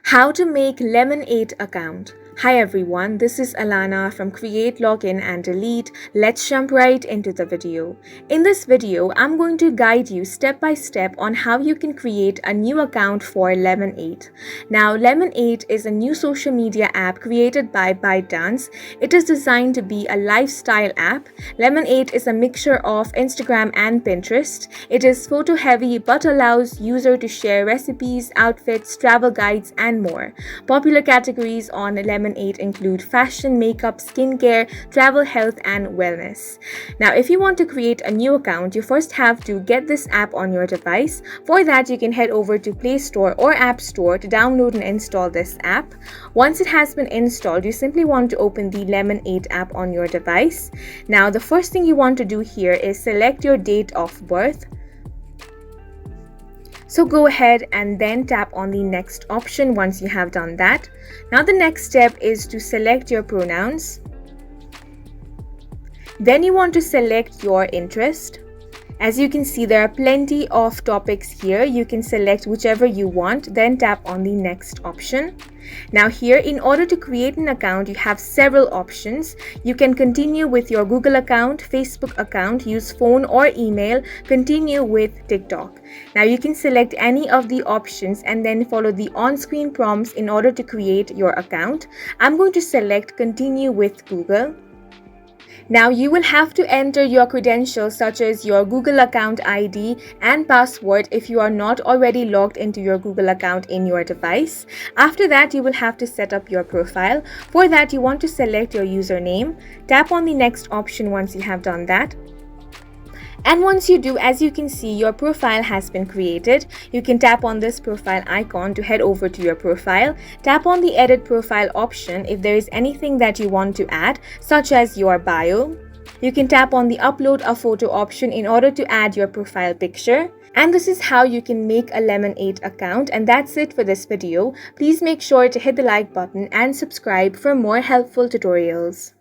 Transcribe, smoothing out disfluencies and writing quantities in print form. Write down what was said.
How to make Lemon8 account. Hi everyone, this is Alana from Create, Login and Delete. Let's jump right into the video. In this video, I'm going to guide you step by step on how you can create a new account for Lemon8. Now, Lemon8 is a new social media app created by ByteDance. It is designed to be a lifestyle app. Lemon8 is a mixture of Instagram and Pinterest. It is photo heavy but allows users to share recipes, outfits, travel guides, and more. Popular categories on Lemon8 include fashion, makeup, skincare, travel, health, and wellness. Now, if you want to create a new account, you first have to get this app on your device. For that, you can head over to Play Store or App Store to download and install this app. Once it has been installed, you simply want to open the Lemon8 app on your device. Now, the first thing you want to do here is select your date of birth. So go ahead and then tap on the next option once you have done that. Now the next step is to select your pronouns. Then you want to select your interest. As you can see, there are plenty of topics here. You can select whichever you want, then tap on the next option. Now here, in order to create an account, you have several options. You can continue with your Google account, Facebook account, use phone or email, continue with TikTok. Now you can select any of the options and then follow the on-screen prompts in order to create your account. I'm going to select continue with Google. Now you will have to enter your credentials such as your Google account ID and password if you are not already logged into your Google account in your device. After that, you will have to set up your profile. For that, you want to select your username. Tap on the next option once you have done that. And once you do, as you can see, your profile has been created. You can tap on this profile icon to head over to your profile. Tap on the edit profile option if there is anything that you want to add, such as your bio. You can tap on the upload a photo option in order to add your profile picture. And this is how you can make a Lemon8 account. And that's it for this video. Please make sure to hit the like button and subscribe for more helpful tutorials.